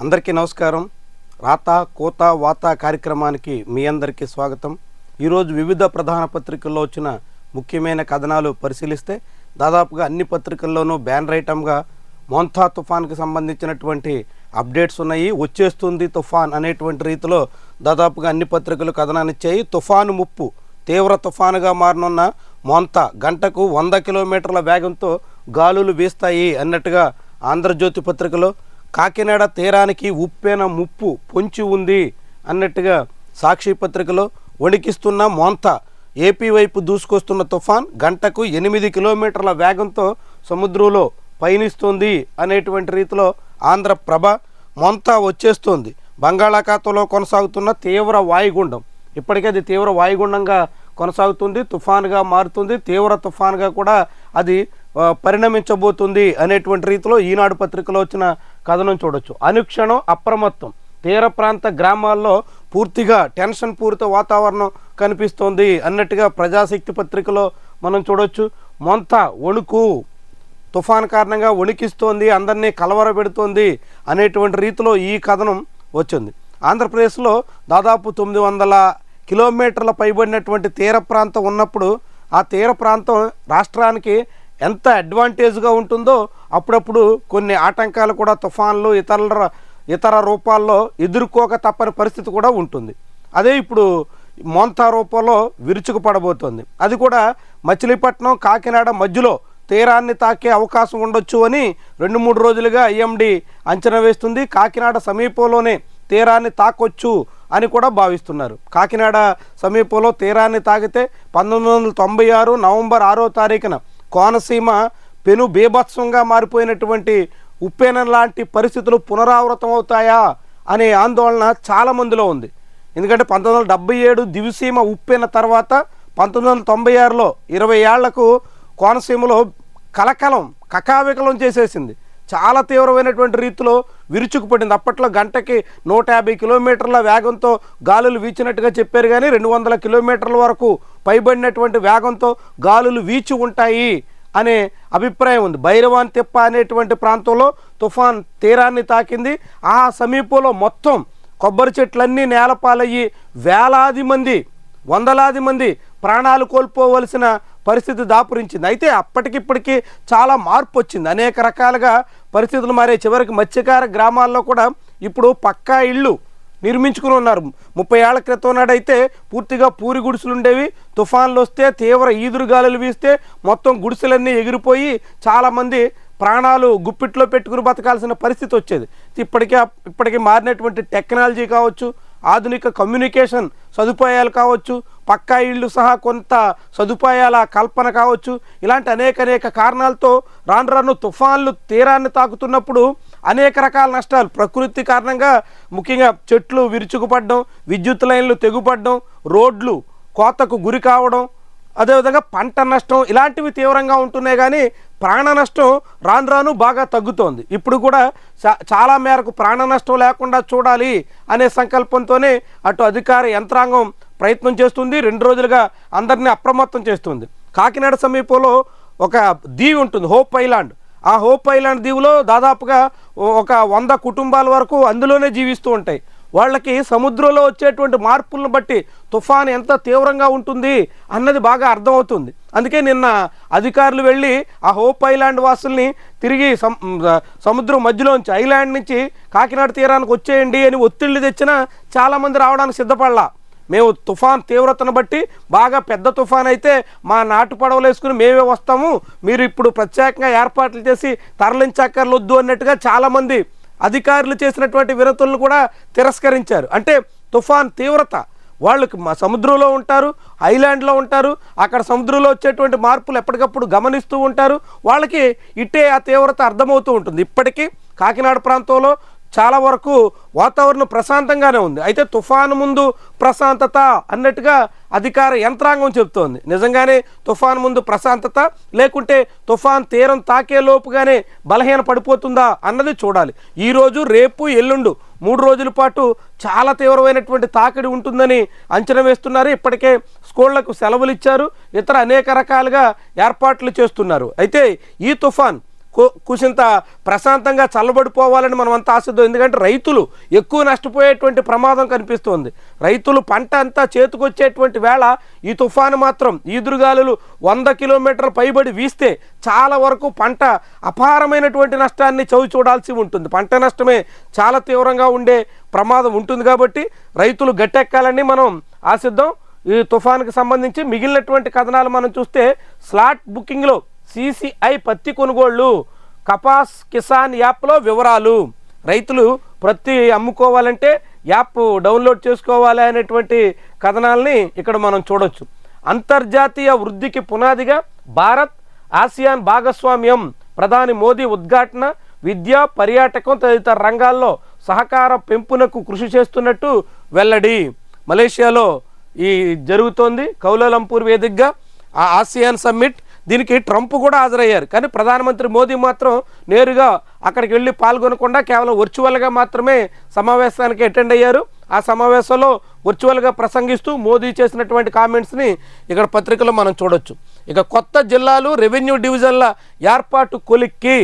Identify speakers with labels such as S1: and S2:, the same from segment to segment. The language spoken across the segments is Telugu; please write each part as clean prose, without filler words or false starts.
S1: అందరికీ నమస్కారం. రాత కోత వాత కార్యక్రమానికి మీ అందరికీ స్వాగతం. ఈరోజు వివిధ ప్రధాన పత్రికల్లో వచ్చిన ముఖ్యమైన కథనాలు పరిశీలిస్తే దాదాపుగా అన్ని పత్రికల్లోనూ బ్యానర్ ఐటమ్గా మోంతా తుఫాన్కి సంబంధించినటువంటి అప్డేట్స్ ఉన్నాయి. వచ్చేస్తుంది తుఫాన్ అనేటువంటి రీతిలో దాదాపుగా అన్ని పత్రికలు కథనాన్నిచ్చాయి. తుఫాను ముప్పు, తీవ్ర తుఫానుగా మారనున్న మోంతా గంటకు 100 కిలోమీటర్ల వేగంతో గాలులు వీస్తాయి అన్నట్టుగా ఆంధ్రజ్యోతి పత్రికలో, కాకినాడ తీరానికి ఉప్పెన ముప్పు పొంచి ఉంది అన్నట్టుగా సాక్షి పత్రికలో, వణికిస్తున్న మోంతా ఏపీ వైపు దూసుకొస్తున్న తుఫాన్ గంటకు 8 కిలోమీటర్ల వేగంతో సముద్రంలో పయనిస్తుంది అనేటువంటి రీతిలో ఆంధ్రప్రభ, మోంతా వచ్చేస్తుంది, బంగాళాఖాతంలో కొనసాగుతున్న తీవ్ర వాయుగుండం, ఇప్పటికే అది తీవ్ర వాయుగుండంగా కొనసాగుతుంది, తుఫానుగా మారుతుంది, తీవ్ర తుఫానుగా కూడా అది పరిణమించబోతుంది అనేటువంటి రీతిలో ఈనాడు పత్రికలో వచ్చిన కథనం చూడొచ్చు. అనుక్షణం అప్రమత్తం, తీర ప్రాంత గ్రామాల్లో పూర్తిగా టెన్షన్ పూరిత వాతావరణం కనిపిస్తోంది అన్నట్టుగా ప్రజాశక్తి పత్రికలో మనం చూడొచ్చు. మోంతా వణుకు, తుఫాన్ కారణంగా వణికిస్తోంది, అందరినీ కలవరపెడుతోంది అనేటువంటి రీతిలో ఈ కథనం వచ్చింది. ఆంధ్రప్రదేశ్లో దాదాపు 900 కిలోమీటర్ల పైబడినటువంటి తీర ప్రాంతం ఉన్నప్పుడు ఆ తీర ప్రాంతం రాష్ట్రానికి ఎంత అడ్వాంటేజ్గా ఉంటుందో అప్పుడప్పుడు కొన్ని ఆటంకాలు కూడా తుఫాన్లు ఇతర రూపాల్లో ఎదుర్కోక తప్పని పరిస్థితి కూడా ఉంటుంది. అదే ఇప్పుడు మోంతా రూపంలో విరుచుకుపడబోతోంది. అది కూడా మచిలీపట్నం కాకినాడ మధ్యలో తీరాన్ని తాకే అవకాశం ఉండొచ్చు అని 2-3 రోజులుగా ఐఎండీ అంచనా వేస్తుంది. కాకినాడ సమీపంలోనే తీరాన్ని తాకొచ్చు అని కూడా భావిస్తున్నారు. కాకినాడ సమీపంలో తీరాన్ని తాకితే 1996 నవంబర్ 6వ తారీఖున కోనసీమ పెను బీభత్సంగా మారిపోయినటువంటి ఉప్పెన లాంటి పరిస్థితులు పునరావృతం అవుతాయా అనే ఆందోళన చాలామందిలో ఉంది. ఎందుకంటే 1977 దివిసీమ ఉప్పెన తర్వాత 1996లో 20 ఏళ్లకు కోనసీమలో కకావికలం చేసేసింది. చాలా తీవ్రమైనటువంటి రీతిలో విరుచుకుపడింది. అప్పట్లో గంటకి 150 కిలోమీటర్ల వేగంతో గాలులు వీచినట్టుగా చెప్పారు, కానీ 200 కిలోమీటర్ల వరకు పైబడినటువంటి వేగంతో గాలులు వీచి ఉంటాయి అనే అభిప్రాయం ఉంది. భైరవాన్ తిప్ప అనేటువంటి ప్రాంతంలో తుఫాన్ తీరాన్ని తాకింది. ఆ సమీపంలో మొత్తం కొబ్బరి చెట్లన్నీ నేలపాలయ్యి వేలాది మంది, వందలాది మంది ప్రాణాలు కోల్పోవలసిన పరిస్థితి దాపురించింది. అయితే అప్పటికిప్పటికీ చాలా మార్పు వచ్చింది, అనేక రకాలుగా పరిస్థితులు మారే. చివరికి మత్స్యకార గ్రామాల్లో కూడా ఇప్పుడు పక్కా ఇళ్ళు నిర్మించుకుని ఉన్నారు. 30 ఏళ్ల క్రితం నాడైతే పూర్తిగా పూరి గుడిసెలు ఉండేవి. తుఫాన్లు వస్తే, తీవ్ర ఈదురుగాలులు వీస్తే మొత్తం గుడిసెలన్నీ ఎగిరిపోయి చాలామంది ప్రాణాలు గుప్పిట్లో పెట్టుకుని బతకాల్సిన పరిస్థితి వచ్చేది. ఇప్పటికీ మారినటువంటి టెక్నాలజీ కావచ్చు, ఆధునిక కమ్యూనికేషన్ సదుపాయాలు కావచ్చు, పక్కా ఇళ్ళు సహా కొంత సదుపాయాల కల్పన కావచ్చు, ఇలాంటి అనేక కారణాలతో రాను తుఫాన్లు తీరాన్ని తాకుతున్నప్పుడు అనేక రకాల నష్టాలు ప్రకృతి కారణంగా, ముఖ్యంగా చెట్లు విరుచుకుపడడం, విద్యుత్ లైన్లు తెగుపడడం, రోడ్లు కోతకు గురి కావడం, అదేవిధంగా పంట నష్టం, ఇలాంటివి తీవ్రంగా ఉంటున్నాయి. కానీ ప్రాణ నష్టం రాను బాగా తగ్గుతోంది. ఇప్పుడు కూడా చాలా మేరకు ప్రాణ నష్టం లేకుండా చూడాలి అనే సంకల్పంతోనే అటు అధికార యంత్రాంగం ప్రయత్నం చేస్తుంది. 2 రోజులుగా అందరినీ అప్రమత్తం చేస్తుంది. కాకినాడ సమీపంలో ఒక దీవి ఉంటుంది, హోప్ ఐలాండ్. ఆ హోప్ ఐలాండ్ దీవిలో దాదాపుగా ఒక 100 కుటుంబాల వరకు అందులోనే జీవిస్తూ ఉంటాయి. వాళ్ళకి సముద్రంలో వచ్చేటువంటి మార్పులను బట్టి తుఫాన్ ఎంత తీవ్రంగా ఉంటుంది అన్నది బాగా అర్థమవుతుంది. అందుకే నిన్న అధికారులు వెళ్ళి ఆ హోప్ ఐలాండ్ వాసుల్ని తిరిగి సముద్రం మధ్యలోంచి, ఐలాండ్ నుంచి కాకినాడ తీరానికి వచ్చేయండి అని ఒత్తిళ్లు తెచ్చినా చాలామంది రావడానికి సిద్ధపడలా. మేము తుఫాన్ తీవ్రతను బట్టి, బాగా పెద్ద తుఫాన్ అయితే మా నాటు పడవలు వేసుకుని మేమే వస్తాము, మీరు ఇప్పుడు ప్రత్యేకంగా ఏర్పాట్లు చేసి తరలించక్కర్లొద్దు అన్నట్టుగా చాలామంది అధికారులు చేసినటువంటి వినతులను కూడా తిరస్కరించారు. అంటే తుఫాన్ తీవ్రత, వాళ్ళకి సముద్రంలో ఉంటారు, ఐలాండ్లో ఉంటారు, అక్కడ సముద్రంలో వచ్చేటువంటి మార్పులు ఎప్పటికప్పుడు గమనిస్తూ ఉంటారు, వాళ్ళకి ఇట్టే ఆ తీవ్రత అర్థమవుతూ ఉంటుంది. ఇప్పటికీ కాకినాడ ప్రాంతంలో చాలా వరకు వాతావరణం ప్రశాంతంగానే ఉంది. అయితే తుఫాను ముందు ప్రశాంతత అన్నట్టుగా అధికార యంత్రాంగం చెబుతోంది. నిజంగానే తుఫాన్ ముందు ప్రశాంతత, లేకుంటే తుఫాన్ తీరం తాకే లోపుగానే బలహీన పడిపోతుందా అన్నది చూడాలి. ఈరోజు, రేపు, ఎల్లుండు 3 రోజుల పాటు చాలా తీవ్రమైనటువంటి తాకిడి ఉంటుందని అంచనా వేస్తున్నారు. ఇప్పటికే స్కూళ్లకు సెలవులు ఇచ్చారు, ఇతర అనేక రకాలుగా ఏర్పాట్లు చేస్తున్నారు. అయితే ఈ తుఫాన్ కుసింత ప్రశాంతంగా చల్లబడిపోవాలని మనం అంతా ఆశిద్దాం. ఎందుకంటే రైతులు ఎక్కువ నష్టపోయేటువంటి ప్రమాదం కనిపిస్తోంది. రైతులు పంట అంతా చేతికొచ్చేటువంటి వేళ ఈ తుఫాను మాత్రం ఈదురుగాలులు 100 కిలోమీటర్ల పైబడి వీస్తే చాలా వరకు పంట అపారమైనటువంటి నష్టాన్ని చవి చూడాల్సి ఉంటుంది. పంట నష్టమే చాలా తీవ్రంగా ఉండే ప్రమాదం ఉంటుంది. కాబట్టి రైతులు గట్టెక్కాలని మనం ఆశిద్దాం. ఈ తుఫానుకి సంబంధించి మిగిలినటువంటి కథనాలు మనం చూస్తే స్లాట్ బుకింగ్లో CCI పత్తి కొనుగోళ్లు, కపాస్ కిసాన్ యాప్లో వివరాలు. రైతులు ప్రతి అమ్ముకోవాలంటే యాప్ డౌన్లోడ్ చేసుకోవాలి అనేటువంటి కథనాలని ఇక్కడ మనం చూడొచ్చు. అంతర్జాతీయ వృద్ధికి పునాదిగా భారత్ ఆసియాన్ భాగస్వామ్యం, ప్రధాని మోదీ ఉద్ఘాటన. విద్య, పర్యాటకం తదితర రంగాల్లో సహకార పెంపునకు కృషి చేస్తున్నట్టు వెల్లడి. మలేషియాలో ఈ జరుగుతోంది కౌలాలంపూర్ వేదికగా ఆ ఆసియాన్ సమ్మిట్. దీనికి ట్రంప్ కూడా హాజరయ్యారు. కానీ ప్రధానమంత్రి మోదీ మాత్రం నేరుగా అక్కడికి వెళ్ళి పాల్గొనకుండా కేవలం వర్చువల్గా మాత్రమే సమావేశానికి అటెండ్ అయ్యారు. ఆ సమావేశంలో వర్చువల్గా ప్రసంగిస్తూ మోదీ చేసినటువంటి కామెంట్స్ని ఇక్కడ పత్రికలో మనం చూడొచ్చు. ఇక కొత్త జిల్లాలు, రెవెన్యూ డివిజన్ల ఏర్పాటు కొలిక్కి.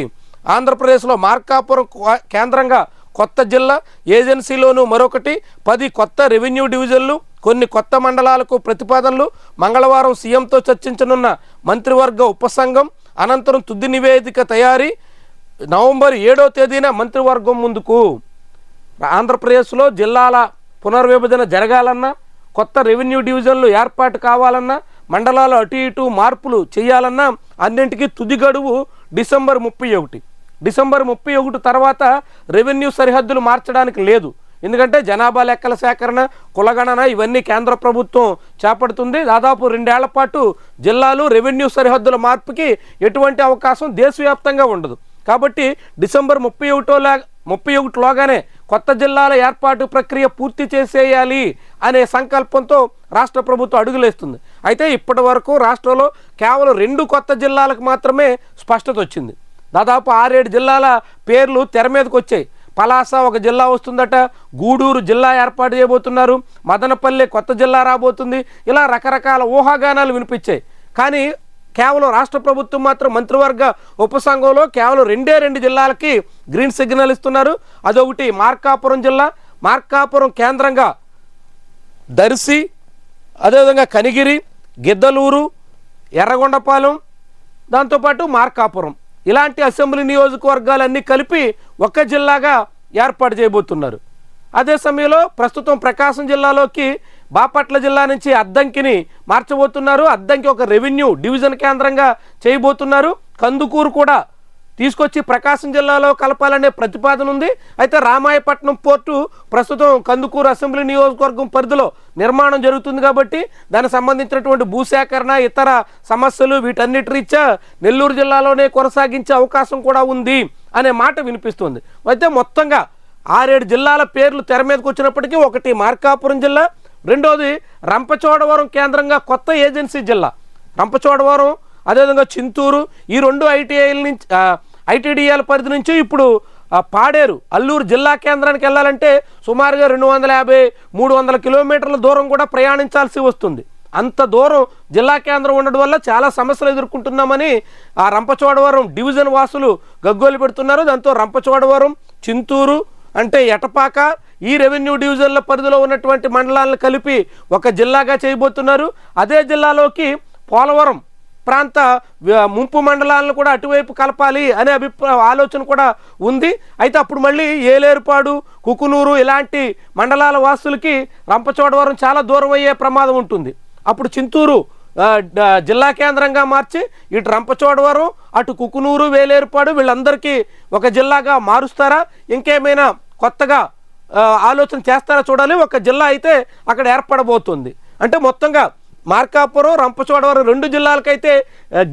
S1: ఆంధ్రప్రదేశ్లో మార్కాపురం కేంద్రంగా కొత్త జిల్లా, ఏజెన్సీలోనూ మరొకటి, 10 కొత్త రెవెన్యూ డివిజన్లు, కొన్ని కొత్త మండలాలకు ప్రతిపాదనలు. మంగళవారం సీఎంతో చర్చించనున్న మంత్రివర్గ ఉపసంఘం అనంతరం తుది నివేదిక తయారీ. నవంబర్ 7వ తేదీన మంత్రివర్గం ముందుకు. ఆంధ్రప్రదేశ్లో జిల్లాల పునర్విభజన జరగాలన్నా, కొత్త రెవెన్యూ డివిజన్లు ఏర్పాటు కావాలన్నా, మండలాలు అటు ఇటు మార్పులు చేయాలన్నా అన్నింటికీ తుది గడువు డిసెంబర్ 31. డిసెంబర్ 31 తర్వాత రెవెన్యూ సరిహద్దులు మార్చడానికి లేదు. ఎందుకంటే జనాభా లెక్కల సేకరణ, కులగణన ఇవన్నీ కేంద్ర ప్రభుత్వం చేపడుతుంది. దాదాపు 2 ఏళ్ల పాటు జిల్లాలు, రెవెన్యూ సరిహద్దుల మార్పుకి ఎటువంటి అవకాశం దేశవ్యాప్తంగా ఉండదు. కాబట్టి డిసెంబర్ 31లోగానే కొత్త జిల్లాల ఏర్పాటు ప్రక్రియ పూర్తి చేసేయాలి అనే సంకల్పంతో రాష్ట్ర ప్రభుత్వం అడుగులేస్తుంది. అయితే ఇప్పటి వరకు రాష్ట్రంలో కేవలం 2 కొత్త జిల్లాలకు మాత్రమే స్పష్టత వచ్చింది. దాదాపు 6-7 జిల్లాల పేర్లు తెర మీదకి వచ్చాయి. పలాస ఒక జిల్లా వస్తుందట, గూడూరు జిల్లా ఏర్పాటు చేయబోతున్నారు, మదనపల్లి కొత్త జిల్లా రాబోతుంది. ఇలా రకరకాల ఊహాగానాలు వినిపించాయి. కానీ కేవలం రాష్ట్ర ప్రభుత్వం మాత్రం మంత్రివర్గ ఉపసంఘంలో కేవలం 2 జిల్లాలకి గ్రీన్ సిగ్నల్ ఇస్తున్నారు. అదొకటి మార్కాపురం జిల్లా, మార్కాపురం కేంద్రంగా దర్శి, అదేవిధంగా కనిగిరి, గిద్దలూరు, ఎర్రగొండపాలెం, దాంతోపాటు మార్కాపురం, ఇలాంటి అసెంబ్లీ నియోజకవర్గాలన్నీ కలిపి ఒక జిల్లాగా ఏర్పాటు చేయబోతున్నారు. అదే సమయంలో ప్రస్తుతం ప్రకాశం జిల్లాలోకి బాపట్ల జిల్లా నుంచి అద్దంకిని మార్చబోతున్నారు. అద్దంకి ఒక రెవెన్యూ డివిజన్ కేంద్రంగా చేయబోతున్నారు. కందుకూరు కూడా తీసుకొచ్చి ప్రకాశం జిల్లాలో కలపాలనే ప్రతిపాదన ఉంది. అయితే రామాయపట్నం పోర్టు ప్రస్తుతం కందుకూరు అసెంబ్లీ నియోజకవర్గం పరిధిలో నిర్మాణం జరుగుతుంది. కాబట్టి దానికి సంబంధించినటువంటి భూసేకరణ, ఇతర సమస్యలు వీటన్నిటి రీత్యా నెల్లూరు జిల్లాలోనే కొనసాగించే అవకాశం కూడా ఉంది అనే మాట వినిపిస్తుంది. అయితే మొత్తంగా 6-7 జిల్లాల పేర్లు తెర మీదకి వచ్చినప్పటికీ ఒకటి మార్కాపురం జిల్లా, రెండోది రంపచోడవరం కేంద్రంగా కొత్త ఏజెన్సీ జిల్లా రంపచోడవరం, అదేవిధంగా చింతూరు. ఈ 2 ఐటీడీఏల పరిధి నుంచి ఇప్పుడు పాడేరు అల్లూరు జిల్లా కేంద్రానికి వెళ్ళాలంటే సుమారుగా 250-300 కిలోమీటర్ల దూరం కూడా ప్రయాణించాల్సి వస్తుంది. అంత దూరం జిల్లా కేంద్రం ఉండడం వల్ల చాలా సమస్యలు ఎదుర్కొంటున్నామని ఆ రంపచోడవరం డివిజన్ వాసులు గగ్గోలు పెడుతున్నారు. దాంతో రంపచోడవరం, చింతూరు అంటే ఎటపాక, ఈ రెవెన్యూ డివిజన్ల పరిధిలో ఉన్నటువంటి మండలాలను కలిపి ఒక జిల్లాగా చేయబోతున్నారు. అదే జిల్లాలోకి పోలవరం ప్రాంత ముంపు మండలాలను కూడా అటువైపు కలపాలి అనే ఆలోచన కూడా ఉంది. అయితే అప్పుడు మళ్ళీ ఏలేరుపాడు, కుకునూరు ఇలాంటి మండలాల వాసులకి రంపచోడవరం చాలా దూరం అయ్యే ప్రమాదం ఉంటుంది. అప్పుడు చింతూరు జిల్లా కేంద్రంగా మార్చి ఇటు రంపచోడవరం, అటు కుకునూరు, వేలేరుపాడు వీళ్ళందరికీ ఒక జిల్లాగా మారుస్తారా, ఇంకేమైనా కొత్తగా ఆలోచన చేస్తారా చూడాలి. ఒక జిల్లా అయితే అక్కడ ఏర్పడబోతుంది. అంటే మొత్తంగా మార్కాపురం, రంపచోడవరం 2 జిల్లాలకైతే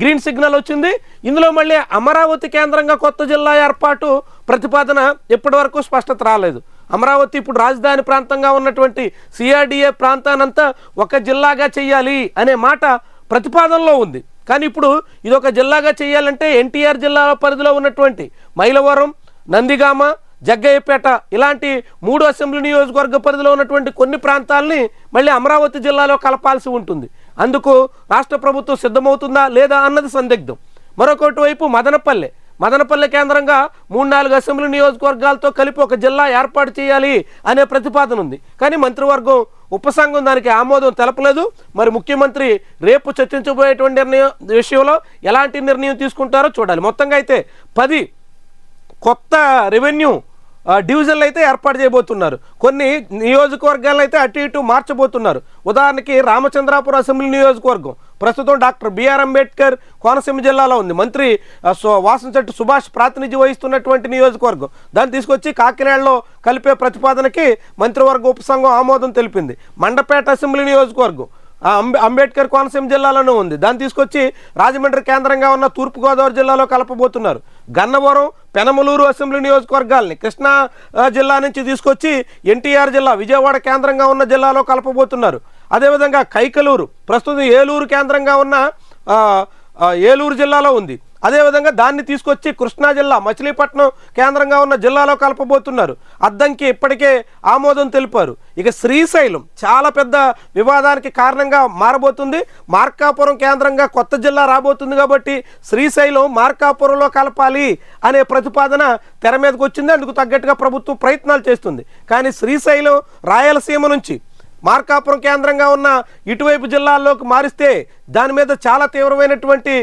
S1: గ్రీన్ సిగ్నల్ వచ్చింది. ఇందులో మళ్ళీ అమరావతి కేంద్రంగా కొత్త జిల్లా ఏర్పాటు ప్రతిపాదన ఇప్పటి వరకు స్పష్టత రాలేదు. అమరావతి ఇప్పుడు రాజధాని ప్రాంతంగా ఉన్నటువంటి సిఆర్డిఏ ప్రాంతానంతా ఒక జిల్లాగా చేయాలి అనే మాట ప్రతిపాదనలో ఉంది. కానీ ఇప్పుడు ఇదొక జిల్లాగా చేయాలంటే ఎన్టీఆర్ జిల్లా పరిధిలో ఉన్నటువంటి మైలవరం, నందిగామ, జగ్గయ్యపేట ఇలాంటి 3 అసెంబ్లీ నియోజకవర్గ పరిధిలో ఉన్నటువంటి కొన్ని ప్రాంతాలని మళ్ళీ అమరావతి జిల్లాలో కలపాల్సి ఉంటుంది. అందుకు రాష్ట్ర ప్రభుత్వం సిద్ధమవుతుందా లేదా అన్నది సందిగ్ధం. మరొకటి వైపు
S2: మదనపల్లి కేంద్రంగా 3-4 అసెంబ్లీ నియోజకవర్గాలతో కలిపి ఒక జిల్లా ఏర్పాటు చేయాలి అనే ప్రతిపాదన ఉంది. కానీ మంత్రివర్గం ఉపసంఘం దానికి ఆమోదం తెలపలేదు. మరి ముఖ్యమంత్రి రేపు చర్చించబోయేటువంటి విషయంలో ఎలాంటి నిర్ణయం తీసుకుంటారో చూడాలి. మొత్తంగా అయితే 10 కొత్త రెవెన్యూ డివిజన్లు అయితే ఏర్పాటు చేయబోతున్నారు. కొన్ని నియోజకవర్గాలను అయితే అటు ఇటు మార్చబోతున్నారు. ఉదాహరణకి రామచంద్రాపురం అసెంబ్లీ నియోజకవర్గం ప్రస్తుతం డాక్టర్ బిఆర్ అంబేద్కర్ కోనసీమ జిల్లాలో ఉంది. మంత్రి వాసంశెట్టి సుభాష్ ప్రాతినిధ్యం వహిస్తున్నటువంటి నియోజకవర్గం. దాన్ని తీసుకొచ్చి కాకినాడలో కలిపే ప్రతిపాదనకి మంత్రివర్గ ఉపసంఘం ఆమోదం తెలిపింది. మండపేట అసెంబ్లీ నియోజకవర్గం అంబేద్కర్ కోనసీమ జిల్లాలోనే ఉంది. దాన్ని తీసుకొచ్చి రాజమండ్రి కేంద్రంగా ఉన్న తూర్పుగోదావరి జిల్లాలో కలపబోతున్నారు. గన్నవరం, పెనమలూరు అసెంబ్లీ నియోజకవర్గాల్ని కృష్ణా జిల్లా నుంచి తీసుకొచ్చి ఎన్టీఆర్ జిల్లా విజయవాడ కేంద్రంగా ఉన్న జిల్లాలో కలపబోతున్నారు. అదేవిధంగా కైకలూరు ప్రస్తుతం ఏలూరు కేంద్రంగా ఉన్న ఏలూరు జిల్లాలో ఉంది. అదేవిధంగా దాన్ని తీసుకొచ్చి కృష్ణా జిల్లా మచిలీపట్నం కేంద్రంగా ఉన్న జిల్లాలో కలపబోతున్నారు. అద్దంకి ఇప్పటికే ఆమోదం తెలిపారు. ఇక శ్రీశైలం చాలా పెద్ద వివాదానికి కారణంగా మారబోతుంది. మార్కాపురం కేంద్రంగా కొత్త జిల్లా రాబోతుంది కాబట్టి శ్రీశైలం మార్కాపురంలో కలపాలి అనే ప్రతిపాదన తెర మీదకి వచ్చింది. అందుకు తగ్గట్టుగా ప్రభుత్వం ప్రయత్నాలు చేస్తుంది. కానీ శ్రీశైలం రాయలసీమ నుంచి మార్కాపురం కేంద్రంగా ఉన్న ఇటువైపు జిల్లాల్లోకి మారిస్తే దాని మీద చాలా తీవ్రమైనటువంటి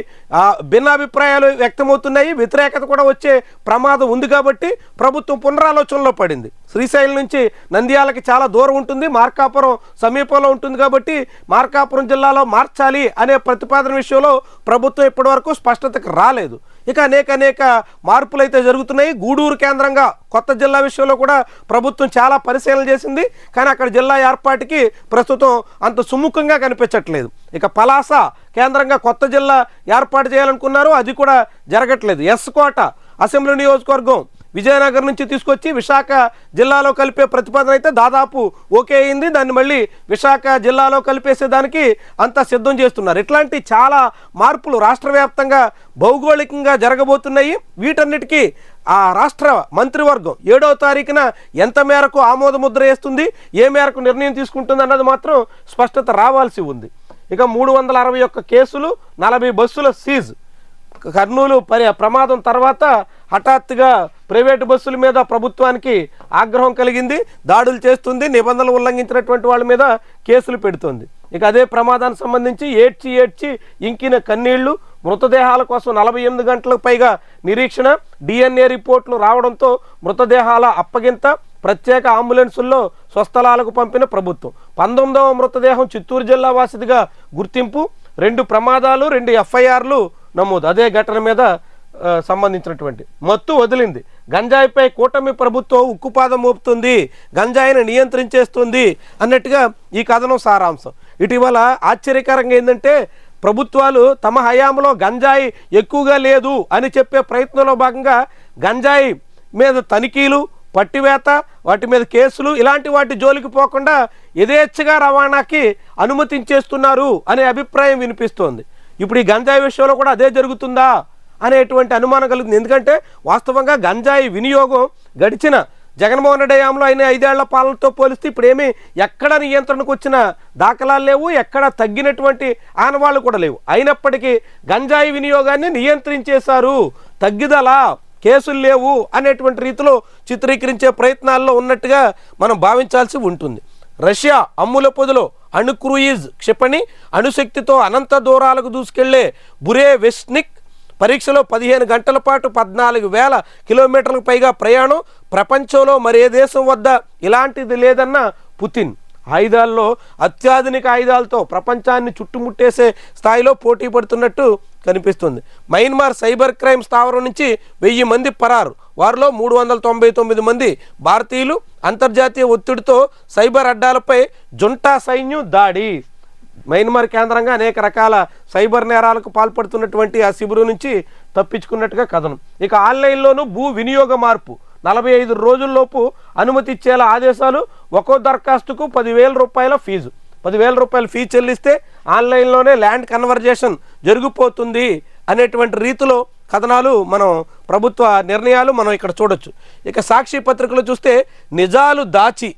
S2: భిన్నాభిప్రాయాలు వ్యక్తమవుతున్నాయి. వ్యతిరేకత కూడా వచ్చే ప్రమాదం ఉంది కాబట్టి ప్రభుత్వం పునరాలోచనలో పడింది. శ్రీశైలం నుంచి నంద్యాలకి చాలా దూరం ఉంటుంది, మార్కాపురం సమీపంలో ఉంటుంది కాబట్టి మార్కాపురం జిల్లాలో మార్చాలి అనే ప్రతిపాదన విషయంలో ప్రభుత్వం ఇప్పటివరకు స్పష్టతకు రాలేదు. ఇక అనేక మార్పులు అయితే జరుగుతున్నాయి. గూడూరు కేంద్రంగా కొత్త జిల్లా విషయంలో కూడా ప్రభుత్వం చాలా పరిశీలన చేసింది. కానీ అక్కడ జిల్లా ఏర్పాటుకి ప్రస్తుతం అంత సుముఖంగా కనిపించట్లేదు. ఇక పలాస కేంద్రంగా కొత్త జిల్లా ఏర్పాటు చేయాలనుకున్నారు, అది కూడా జరగట్లేదు. ఎస్కోట అసెంబ్లీ నియోజకవర్గం విజయనగరం నుంచి తీసుకొచ్చి విశాఖ జిల్లాలో కలిపే ప్రతిపాదన అయితే దాదాపు ఓకే అయింది. దాన్ని మళ్ళీ విశాఖ జిల్లాలో కలిపేసేదానికి అంతా సిద్ధం చేస్తున్నారు. ఇట్లాంటి చాలా మార్పులు రాష్ట్ర వ్యాప్తంగా భౌగోళికంగా జరగబోతున్నాయి. వీటన్నిటికీ ఆ రాష్ట్ర మంత్రివర్గం 7వ తారీఖున ఎంత మేరకు ఆమోద ముద్ర వేస్తుంది, ఏ మేరకు నిర్ణయం తీసుకుంటుంది అన్నది మాత్రం స్పష్టత రావాల్సి ఉంది. ఇక 361 కేసులు, 40 బస్సుల సీజ్. కర్నూలు ప్రమాదం తర్వాత హఠాత్తుగా ప్రైవేటు బస్సుల మీద ప్రభుత్వానికి ఆగ్రహం కలిగింది. దాడులు చేస్తుంది, నిబంధనలు ఉల్లంఘించినటువంటి వాళ్ళ మీద కేసులు పెడుతుంది. ఇక అదే ప్రమాదానికి సంబంధించి ఏడ్చి ఇంకిన కన్నీళ్లు, మృతదేహాల కోసం 48 గంటలకు పైగా నిరీక్షణ, DNA రిపోర్ట్లు రావడంతో మృతదేహాల అప్పగింత, ప్రత్యేక అంబులెన్సుల్లో స్వస్థలాలకు పంపిన ప్రభుత్వం. 19వ మృతదేహం చిత్తూరు జిల్లా వాసిదిగా గుర్తింపు, 2 ప్రమాదాలు, 2 FIRలు నమోదు. అదే ఘటన మీద సంబంధించినటువంటి మత్తు వదిలింది. గంజాయిపై కూటమి ప్రభుత్వం ఉక్కుపాదం మోపుతుంది, గంజాయిని నియంత్రించేస్తుంది అన్నట్టుగా ఈ కథనం సారాంశం. ఇటీవల ఆశ్చర్యకరంగా ఏంటంటే ప్రభుత్వాలు తమ హయాంలో గంజాయి ఎక్కువగా లేదు అని చెప్పే ప్రయత్నంలో భాగంగా గంజాయి మీద తనిఖీలు, పట్టివేత, వాటి మీద కేసులు ఇలాంటి వాటి జోలికి పోకుండా యథేచ్ఛగా రవాణాకి అనుమతించేస్తున్నారు అనే అభిప్రాయం వినిపిస్తోంది. ఇప్పుడు ఈ గంజాయి విషయంలో కూడా అదే జరుగుతుందా అనేటువంటి అనుమానం కలుగుతుంది. ఎందుకంటే వాస్తవంగా గంజాయి వినియోగం గడిచిన జగన్మోహన్ రెడ్డి హయాంలో అయిన 5 ఏళ్ల పాలనతో పోలిస్తే ఇప్పుడేమీ ఎక్కడ నియంత్రణకు వచ్చిన దాఖలాలు లేవు, ఎక్కడ తగ్గినటువంటి ఆనవాళ్ళు కూడా లేవు. అయినప్పటికీ గంజాయి వినియోగాన్ని నియంత్రించేశారు, తగ్గిదల, కేసులు లేవు అనేటువంటి రీతిలో చిత్రీకరించే ప్రయత్నాల్లో ఉన్నట్టుగా మనం భావించాల్సి ఉంటుంది. రష్యా అమ్ముల పొదిలో అణు క్రూయిజ్ క్షిపణి, అణుశక్తితో అనంత దూరాలకు దూసుకెళ్లే బురేవెస్నిక్ పరీక్షలో 15 గంటల పాటు 14,000 కిలోమీటర్లకు పైగా ప్రయాణం. ప్రపంచంలో మరే దేశం వద్ద ఇలాంటిది లేదన్న పుతిన్. ఆయుధాల్లో అత్యాధునిక ఆయుధాలతో ప్రపంచాన్ని చుట్టుముట్టేసే స్థాయిలో పోటీ పడుతున్నట్టు కనిపిస్తుంది. మయన్మార్ సైబర్ క్రైమ్ స్థావరం నుంచి 1000 మంది పరారు, వారిలో 399 మంది భారతీయులు. అంతర్జాతీయ ఒత్తిడితో సైబర్ అడ్డాలపై జుంటా సైన్యం దాడి. మయన్మార్ కేంద్రంగా అనేక రకాల సైబర్ నేరాలకు పాల్పడుతున్నటువంటి ఆ శిబిరం నుంచి తప్పించుకున్నట్టుగా కథనం. ఇక ఆన్లైన్లోనూ భూ వినియోగ మార్పు, 45 రోజుల్లోపు అనుమతి ఇచ్చేలా ఆదేశాలు. ఒక్కో దరఖాస్తుకు 10,000 రూపాయల ఫీజు, 10,000 రూపాయల ఫీజు చెల్లిస్తే ఆన్లైన్లోనే ల్యాండ్ కన్వర్జేషన్ జరిగిపోతుంది అనేటువంటి రీతిలో కథనాలు, మనం ప్రభుత్వ నిర్ణయాలు మనం ఇక్కడ చూడొచ్చు. ఇక సాక్షి పత్రికలు చూస్తే నిజాలు దాచి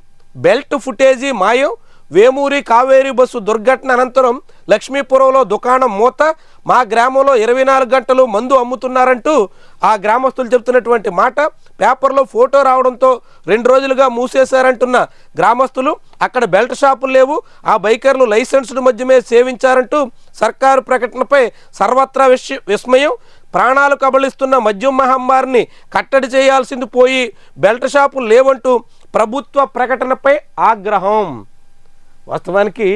S2: బెల్ట్ ఫుటేజీ మాయం, వేమూరి కావేరీ బస్సు దుర్ఘటన అనంతరం లక్ష్మీపురంలో దుకాణం మూత, మా గ్రామంలో 24 గంటలు మందు అమ్ముతున్నారంటూ ఆ గ్రామస్తులు చెప్తున్నటువంటి మాట. పేపర్లో ఫోటో రావడంతో 2 రోజులుగా మూసేశారంటున్న గ్రామస్తులు, అక్కడ బెల్ట్ షాపులు లేవు, ఆ బైకర్లు లైసెన్స్డ్ మద్యమే సేవించారంటూ సర్కారు ప్రకటనపై సర్వత్రా విస్మయం. ప్రాణాలు కబళిస్తున్న మద్యం మహమ్మారిని కట్టడి చేయాల్సింది పోయి బెల్ట్ షాపులు లేవంటూ ప్రభుత్వ ప్రకటనపై ఆగ్రహం. వాస్తవానికి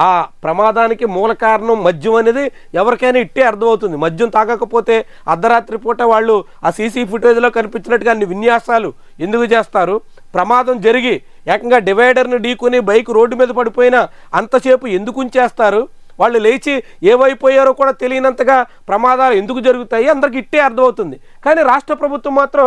S2: ఆ ప్రమాదానికి మూల కారణం మద్యం అనేది ఎవరికైనా ఇట్టే అర్థమవుతుంది. మద్యం తాగకపోతే అర్ధరాత్రి పూట వాళ్ళు ఆ సీసీ ఫుటేజ్లో కనిపించినట్టుగా అన్ని విన్యాసాలు ఎందుకు చేస్తారు? ప్రమాదం జరిగి ఏకంగా డివైడర్ని ఢీకొని బైక్ రోడ్డు మీద పడిపోయినా అంతసేపు ఎందుకు ఉంచేస్తారు? వాళ్ళు లేచి ఏవైపోయారో కూడా తెలియనంతగా ప్రమాదాలు ఎందుకు జరుగుతాయి? అందరికి ఇట్టే అర్థమవుతుంది. కానీ రాష్ట్ర ప్రభుత్వం మాత్రం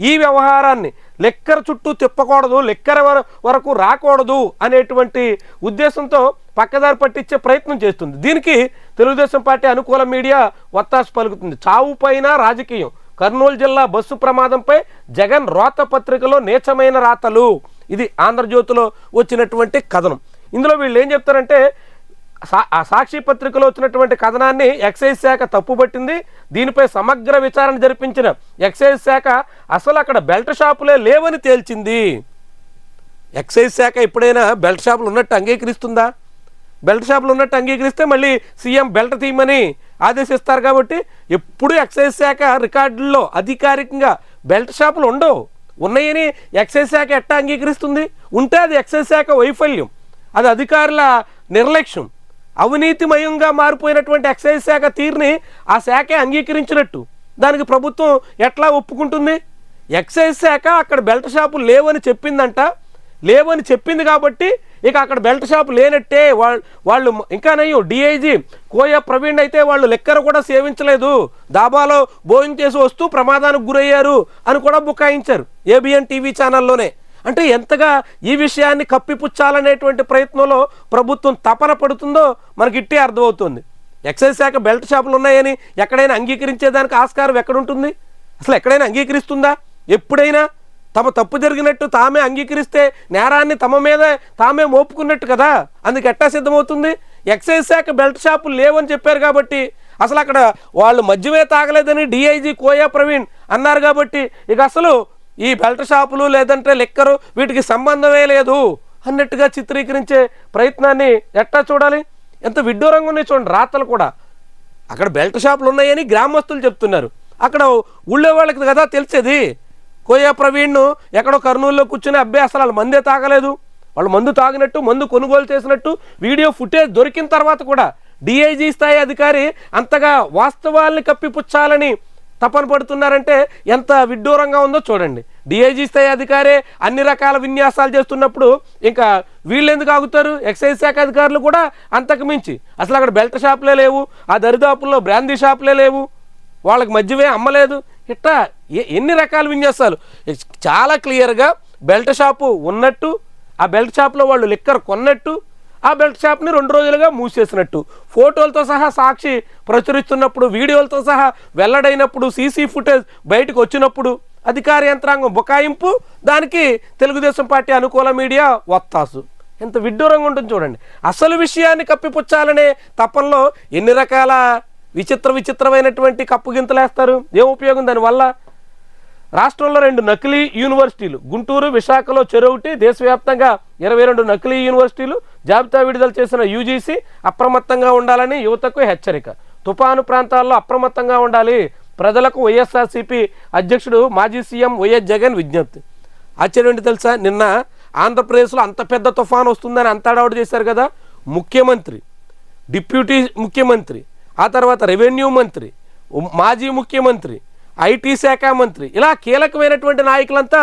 S2: ఈ వ్యవహారాన్ని లెక్కర చుట్టూ తిప్పకూడదు, లెక్కర వరకు రాకూడదు అనేటువంటి ఉద్దేశంతో పక్కదారి పట్టించే ప్రయత్నం చేస్తుంది. దీనికి తెలుగుదేశం పార్టీ అనుకూల మీడియా వత్తాసు పలుకుతుంది. చావు పైన రాజకీయం. కర్నూలు జిల్లా బస్సు ప్రమాదంపై జగన్ రోత పత్రికలో నీచమైన రాతలు. ఇది ఆంధ్రజ్యోతిలో వచ్చినటువంటి కథనం. ఇందులో వీళ్ళు ఏం చెప్తారంటే, ఆ సాక్షి పత్రికలో వచ్చినటువంటి కథనాన్ని ఎక్సైజ్ శాఖ తప్పుపట్టింది. దీనిపై సమగ్ర విచారణ జరిపించిన ఎక్సైజ్ శాఖ అసలు అక్కడ బెల్ట్ షాపులే లేవని తేల్చింది. ఎక్సైజ్ శాఖ ఎప్పుడైనా బెల్ట్ షాపులు ఉన్నట్టు అంగీకరిస్తుందా? బెల్ట్ షాపులు ఉన్నట్టు అంగీకరిస్తే మళ్ళీ సీఎం బెల్ట్ తీయమని ఆదేశిస్తారు. కాబట్టి ఎప్పుడు ఎక్సైజ్ శాఖ రికార్డుల్లో అధికారికంగా బెల్ట్ షాపులు ఉండవు. ఉన్నాయని ఎక్సైజ్ శాఖ ఎట్టా అంగీకరిస్తుంది? ఉంటే అది ఎక్సైజ్ శాఖ వైఫల్యం, అది అధికారుల నిర్లక్ష్యం. అవినీతిమయంగా మారిపోయినటువంటి ఎక్సైజ్ శాఖ తీరుని ఆ శాఖే అంగీకరించినట్టు దానికి ప్రభుత్వం ఎట్లా ఒప్పుకుంటుంది? ఎక్సైజ్ శాఖ అక్కడ బెల్ట్ షాపులు లేవని చెప్పిందంట. లేవని చెప్పింది కాబట్టి ఇక అక్కడ బెల్ట్ షాపు లేనట్టే. వాళ్ళు ఇంకా నయ్యం, డిఐజీ కోయ ప్రవీణ్ అయితే వాళ్ళు లెక్కర కూడా సేవించలేదు, దాబాలో భోజనం చేసి వస్తూ ప్రమాదానికి గురయ్యారు అని కూడా బుకాయించారు ఏబిఎన్ టీవీ ఛానల్లోనే. అంటే ఎంతగా ఈ విషయాన్ని కప్పిపుచ్చాలనేటువంటి ప్రయత్నంలో ప్రభుత్వం తపన పడుతుందో మనకి ఇట్టే అర్థమవుతుంది. ఎక్సైజ్ శాఖ బెల్ట్ షాపులు ఉన్నాయని ఎక్కడైనా అంగీకరించేదానికి ఆస్కారం ఎక్కడుంటుంది? అసలు ఎక్కడైనా అంగీకరిస్తుందా? ఎప్పుడైనా తమ తప్పు జరిగినట్టు తామే అంగీకరిస్తే నేరాన్ని తమ మీద తామే మోపుకున్నట్టు కదా. అందుకు ఎట్టా సిద్ధమవుతుంది? ఎక్సైజ్ శాఖ బెల్ట్ షాపులు లేవని చెప్పారు కాబట్టి, అసలు అక్కడ వాళ్ళు మద్యమే తాగలేదని డిఐజీ కోయా ప్రవీణ్ అన్నారు కాబట్టి ఇక అసలు ఈ బెల్ట్ షాపులు లేదంటే లెక్కరు వీటికి సంబంధమే లేదు అన్నట్టుగా చిత్రీకరించే ప్రయత్నాన్ని ఎట్టా చూడాలి? ఎంత విడ్డూరంగా ఉన్నాయి చూడండి రాతలు కూడా. అక్కడ బెల్ట్ షాపులు ఉన్నాయని గ్రామస్తులు చెప్తున్నారు. అక్కడ ఊళ్ళో వాళ్ళకి కదా తెలిసేది. కోయా ప్రవీణ్ను ఎక్కడో కర్నూలులో కూర్చుని అబ్బాయి అసలు వాళ్ళు మందే తాగలేదు, వాళ్ళు మందు తాగినట్టు మందు కొనుగోలు చేసినట్టు వీడియో ఫుటేజ్ దొరికిన తర్వాత కూడా డిఐజీ స్థాయి అధికారి అంతగా వాస్తవాల్ని కప్పిపుచ్చాలని తపన పడుతున్నారంటే ఎంత విడ్డూరంగా ఉందో చూడండి. డిఐజీ స్థాయి అధికారే అన్ని రకాల విన్యాసాలు చేస్తున్నప్పుడు ఇంకా వీళ్ళు ఎందుకు ఆగుతారు? ఎక్సైజ్ శాఖ అధికారులు కూడా అంతకు మించి అసలు అక్కడ బెల్ట్ షాపులే లేవు, ఆ దరిదాపుల్లో బ్రాందీ షాపులే లేవు, వాళ్ళకి మద్యమే అమ్మలేదు. ఇట్లా ఎన్ని రకాల విన్యాసాలు. చాలా క్లియర్గా బెల్ట్ షాపు ఉన్నట్టు, ఆ బెల్ట్ షాప్లో వాళ్ళు లిక్కర్ కొన్నట్టు, ఆ బెల్ట్ షాప్ని 2 రోజులుగా మూసేసినట్టు ఫోటోలతో సహా సాక్షి ప్రచురిస్తున్నప్పుడు, వీడియోలతో సహా వెల్లడైనప్పుడు, సీసీ ఫుటేజ్ బయటకు వచ్చినప్పుడు అధికార యంత్రాంగం బుకాయింపు, దానికి తెలుగుదేశం పార్టీ అనుకూల మీడియా వత్తాసు. ఎంత విడ్డూరంగా ఉంటుంది చూడండి. అసలు విషయాన్ని కప్పిపుచ్చాలనే తపంలో ఎన్ని రకాల విచిత్రమైనటువంటి కప్పుగింతలేస్తారు. ఏం ఉపయోగం దానివల్ల? రాష్ట్రంలో 2 నకిలీ యూనివర్సిటీలు, గుంటూరు విశాఖలో చెరొకటి, దేశవ్యాప్తంగా 22 నకిలీ యూనివర్సిటీలు జాబితా విడుదల చేసిన యూజీసీ అప్రమత్తంగా ఉండాలని యువతకు హెచ్చరిక. తుపాను ప్రాంతాల్లో అప్రమత్తంగా ఉండాలి ప్రజలకు వైఎస్ఆర్సీపీ అధ్యక్షుడు మాజీ సీఎం వైఎస్ జగన్ విజ్ఞప్తి. ఆశ్చర్యం ఏంటి తెలుసా? నిన్న ఆంధ్రప్రదేశ్లో అంత పెద్ద తుఫాను వస్తుందని అంత అడౌట్ చేశారు కదా. ముఖ్యమంత్రి, డిప్యూటీ ముఖ్యమంత్రి, ఆ తర్వాత రెవెన్యూ మంత్రి, మాజీ ముఖ్యమంత్రి, ఐటీ శాఖ మంత్రి, ఇలా కీలకమైనటువంటి నాయకులంతా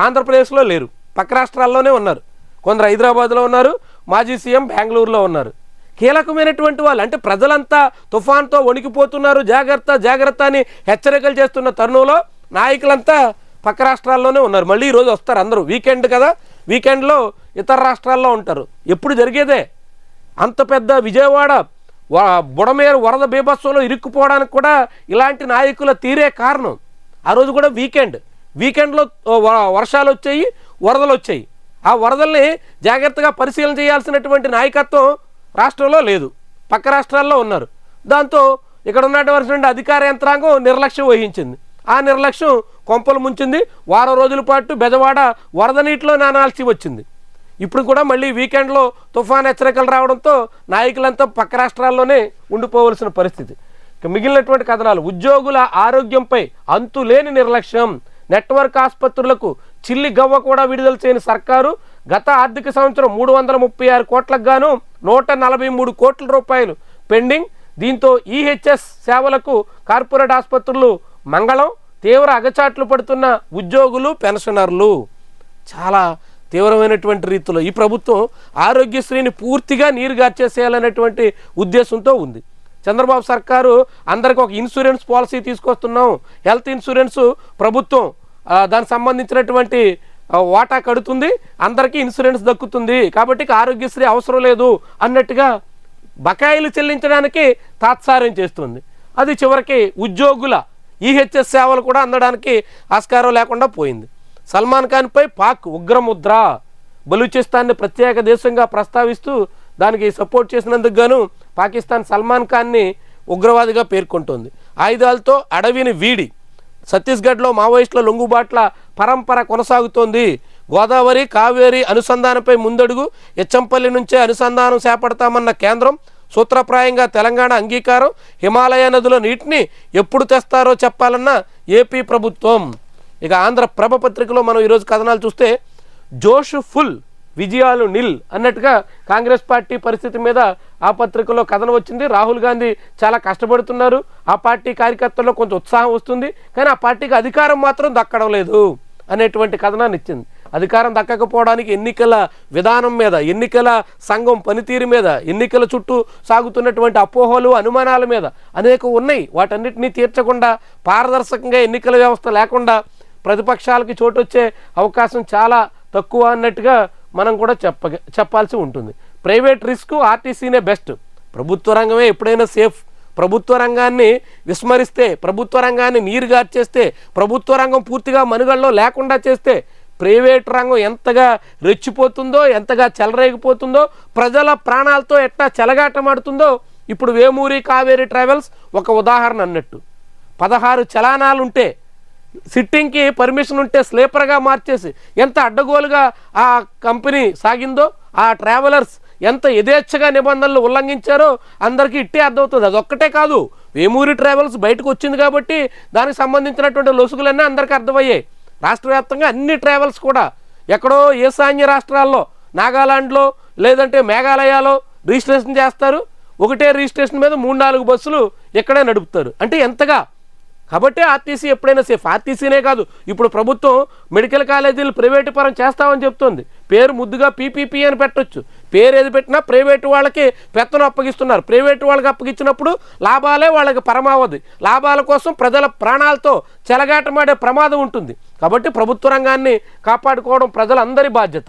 S2: ఆంధ్రప్రదేశ్లో లేరు, పక్క రాష్ట్రాల్లోనే ఉన్నారు. కొందరు హైదరాబాద్లో ఉన్నారు, మాజీ సీఎం బెంగళూరులో ఉన్నారు. కీలకమైనటువంటి వాళ్ళు అంటే ప్రజలంతా తుఫాన్తో వణికిపోతున్నారు, జాగ్రత్త జాగ్రత్త అని హెచ్చరికలు చేస్తున్న తరుణంలో నాయకులంతా పక్క రాష్ట్రాల్లోనే ఉన్నారు. మళ్ళీ ఈరోజు వస్తారు అందరూ, వీకెండ్ కదా, వీకెండ్లో ఇతర రాష్ట్రాల్లో ఉంటారు. ఎప్పుడు జరిగేదే. అంత పెద్ద విజయవాడ బుడమేరు వరద బీభత్సంలో ఇరుక్కుపోవడానికి కూడా ఇలాంటి నాయకుల తీరే కారణం. ఆ రోజు కూడా వీకెండ్లో వర్షాలు వచ్చాయి, వరదలు వచ్చాయి. ఆ వరదల్ని జాగ్రత్తగా పరిశీలన చేయాల్సినటువంటి నాయకత్వం రాష్ట్రంలో లేదు, పక్క రాష్ట్రాల్లో ఉన్నారు. దాంతో ఇక్కడ ఉన్నటువంటి అధికార యంత్రాంగం నిర్లక్ష్యం వహించింది. ఆ నిర్లక్ష్యం కొంపలు ముంచింది. వారం రోజుల పాటు బెజవాడ వరద నీటిలో నానాల్సి వచ్చింది. ఇప్పుడు కూడా మళ్ళీ వీకెండ్లో తుఫాన్ హెచ్చరికలు రావడంతో నాయకులంతా పక్క రాష్ట్రాల్లోనే ఉండిపోవలసిన పరిస్థితి. ఇక మిగిలినటువంటి కథనాలు, ఉద్యోగుల ఆరోగ్యంపై అంతులేని నిర్లక్ష్యం, నెట్వర్క్ ఆసుపత్రులకు చిల్లి గవ్వ కూడా విడుదల చేయని సర్కారు, గత ఆర్థిక సంవత్సరం 336 కోట్లకు గాను 143 కోట్ల రూపాయలు పెండింగ్. దీంతో ఈహెచ్ఎస్ సేవలకు కార్పొరేట్ ఆసుపత్రులు మంగళం, తీవ్ర అగచాట్లు పడుతున్న ఉద్యోగులు పెన్షనర్లు. చాలా తీవ్రమైనటువంటి రీతిలో ఈ ప్రభుత్వం ఆరోగ్యశ్రీని పూర్తిగా నీరుగార్చేసేయాలనేటువంటి ఉద్దేశంతో ఉంది. చంద్రబాబు సర్కారు అందరికీ ఒక ఇన్సూరెన్స్ పాలసీ తీసుకొస్తున్నాం, హెల్త్ ఇన్సూరెన్స్ ప్రభుత్వం దానికి సంబంధించినటువంటి వాటా కడుతుంది, అందరికీ ఇన్సూరెన్స్ దక్కుతుంది, కాబట్టి ఆరోగ్యశ్రీ అవసరం లేదు అన్నట్టుగా బకాయిలు చెల్లించడానికి తాత్సారం చేస్తుంది. అది చివరికి ఉద్యోగుల ఈహెచ్ఎస్ సేవలు కూడా అందడానికి ఆస్కారం లేకుండా పోయింది. సల్మాన్ ఖాన్పై పాక్ ఉగ్రముద్ర, బలూచిస్తాన్ని ప్రత్యేక దేశంగా ప్రస్తావిస్తూ దానికి సపోర్ట్ చేసినందుకు గాను పాకిస్తాన్ సల్మాన్ ఖాన్ని ఉగ్రవాదిగా పేర్కొంటోంది. ఆయుధాలతో అడవిని వీడి ఛత్తీస్గఢ్లో మావోయిస్టుల లొంగుబాట్ల పరంపర కొనసాగుతోంది. గోదావరి కావేరీ అనుసంధానంపై ముందడుగు, ఎచ్చంపల్లి నుంచే అనుసంధానం చేపడతామన్న కేంద్రం, సూత్రప్రాయంగా తెలంగాణ అంగీకారం, హిమాలయ నదుల నీటిని ఎప్పుడు తెస్తారో చెప్పాలన్న ఏపీ ప్రభుత్వం. ఇక ఆంధ్రప్రభ పత్రికలో మనం ఈరోజు కథనాలు చూస్తే జోష్ ఫుల్, విజయాలు నిల్ అన్నట్టుగా కాంగ్రెస్ పార్టీ పరిస్థితి మీద ఆ పత్రికలో కథనం వచ్చింది. రాహుల్ గాంధీ చాలా కష్టపడుతున్నారు, ఆ పార్టీ కార్యకర్తల్లో కొంచెం ఉత్సాహం వస్తుంది, కానీ ఆ పార్టీకి అధికారం మాత్రం దక్కడం లేదు అనేటువంటి కథనాన్ని ఇచ్చింది. అధికారం దక్కకపోవడానికి ఎన్నికల విధానం మీద, ఎన్నికల సంఘం పనితీరు మీద, ఎన్నికల చుట్టూ సాగుతున్నటువంటి అపోహలు అనుమానాల మీద అనేక ఉన్నాయి. వాటన్నిటినీ తీర్చకుండా పారదర్శకంగా ఎన్నికల వ్యవస్థ లేకుండా ప్రతిపక్షాలకి చోటు వచ్చే అవకాశం చాలా తక్కువ అన్నట్టుగా మనం కూడా చెప్పాల్సి ఉంటుంది. ప్రైవేట్ రిస్క్, ఆర్టీసీనే బెస్ట్, ప్రభుత్వ రంగమే ఎప్పుడైనా సేఫ్. ప్రభుత్వ రంగాన్ని విస్మరిస్తే, ప్రభుత్వ రంగాన్ని నీరుగార్చేస్తే, ప్రభుత్వ రంగం పూర్తిగా మనుగడలో లేకుండా చేస్తే ప్రైవేట్ రంగం ఎంతగా రెచ్చిపోతుందో, ఎంతగా చెలరేగిపోతుందో, ప్రజల ప్రాణాలతో ఎట్లా చెలగాటమాడుతుందో ఇప్పుడు వేమూరి కావేరీ ట్రావెల్స్ ఒక ఉదాహరణ అన్నట్టు. 16 చలానాలుంటే, సిట్టింగ్కి పర్మిషన్ ఉంటే స్లీపర్గా మార్చేసి ఎంత అడ్డగోలుగా ఆ కంపెనీ సాగిందో, ఆ ట్రావెలర్స్ ఎంత యథేచ్ఛగా నిబంధనలు ఉల్లంఘించారో అందరికీ ఇట్టే అర్థమవుతుంది. అదొక్కటే కాదు, వేమూరి ట్రావెల్స్ బయటకు వచ్చింది కాబట్టి దానికి సంబంధించినటువంటి లొసుగులన్నీ అందరికీ అర్థమయ్యాయి. రాష్ట్ర వ్యాప్తంగా అన్ని ట్రావెల్స్ కూడా ఎక్కడో ఈశాన్య రాష్ట్రాల్లో, నాగాలాండ్లో లేదంటే మేఘాలయాలో రిజిస్ట్రేషన్ చేస్తారు. ఒకటే రిజిస్ట్రేషన్ మీద 3-4 బస్సులు ఇక్కడే నడుపుతారు. అంటే ఎంతగా, కాబట్టి ఆర్టీసీ ఎప్పుడైనా సేఫ్. ఆర్టీసీనే కాదు, ఇప్పుడు ప్రభుత్వం మెడికల్ కాలేజీలు ప్రైవేటు పరం చేస్తామని చెప్తుంది. పేరు ముద్దుగా పీపీపీ అని పెట్టొచ్చు, పేరు ఏది పెట్టినా ప్రైవేటు వాళ్ళకి పెత్తనం అప్పగిస్తున్నారు. ప్రైవేటు వాళ్ళకి అప్పగించినప్పుడు లాభాలే వాళ్ళకి పరమావధి. లాభాల కోసం ప్రజల ప్రాణాలతో చెలగాటమాడే ప్రమాదం ఉంటుంది. కాబట్టి ప్రభుత్వ రంగాన్ని కాపాడుకోవడం ప్రజలందరి బాధ్యత.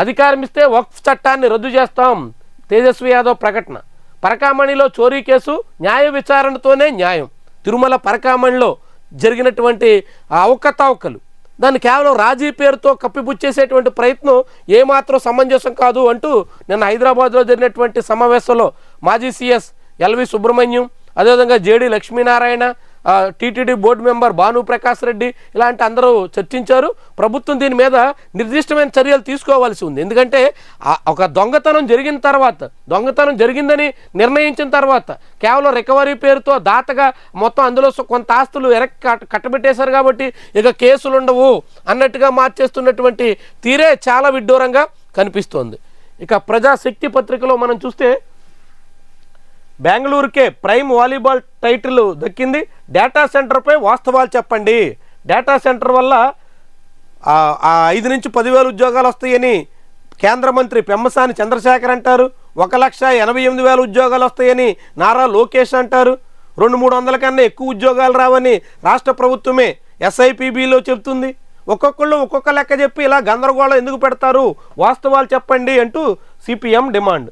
S2: అధికారం ఇస్తే వక్ఫ్ చట్టాన్ని రద్దు చేస్తాం, తేజస్వి యాదవ్ ప్రకటన. పరకామణిలో చోరీ కేసు న్యాయ విచారణతోనే న్యాయం. తిరుమల పరకామణిలో జరిగినటువంటి అవకతవకలు దాన్ని కేవలం రాజీ పేరుతో కప్పిపుచ్చేసేటువంటి ప్రయత్నం ఏమాత్రం సమంజసం కాదు అంటూ నిన్న హైదరాబాద్లో జరిగినటువంటి సమావేశంలో మాజీ సీఎస్ ఎల్వి సుబ్రహ్మణ్యం, అదేవిధంగా JD Lakshminarayana, TTD board member Bhanuprakash Reddy ఇలాంటి అందరూ చర్చించారు. ప్రభుత్వం దీని మీద నిర్దిష్టమైన చర్యలు తీసుకోవాల్సి ఉంది. ఎందుకంటే ఒక దొంగతనం జరిగిన తర్వాత, దొంగతనం జరిగిందని నిర్ణయించిన తర్వాత కేవలం రికవరీ పేరుతో దాతగా మొత్తం అందులో కొంత ఆస్తులు కట్టబెట్టేశారు కాబట్టి ఇక కేసులు ఉండవు అన్నట్టుగా మార్చేస్తున్నటువంటి తీరే చాలా విడ్డూరంగా కనిపిస్తోంది. ఇక ప్రజాశక్తి పత్రికలో మనం చూస్తే బెంగళూరుకే ప్రైమ్ వాలీబాల్ టైటిల్ దక్కింది. డేటా సెంటర్పై వాస్తవాలు చెప్పండి. డేటా సెంటర్ వల్ల 5 నుంచి 10,000 ఉద్యోగాలు వస్తాయని కేంద్ర మంత్రి పెమ్మసాని చంద్రశేఖర్ అంటారు. 1,88,000 ఉద్యోగాలు వస్తాయని నారా లోకేష్ అంటారు. 200-300 కన్నా ఎక్కువ ఉద్యోగాలు రావని రాష్ట్ర ప్రభుత్వమే SIPBలో చెబుతుంది. ఒక్కొక్కళ్ళు ఒక్కొక్క లెక్క చెప్పి ఇలా గందరగోళం ఎందుకు పెడతారు, వాస్తవాలు చెప్పండి అంటూ CPM డిమాండ్.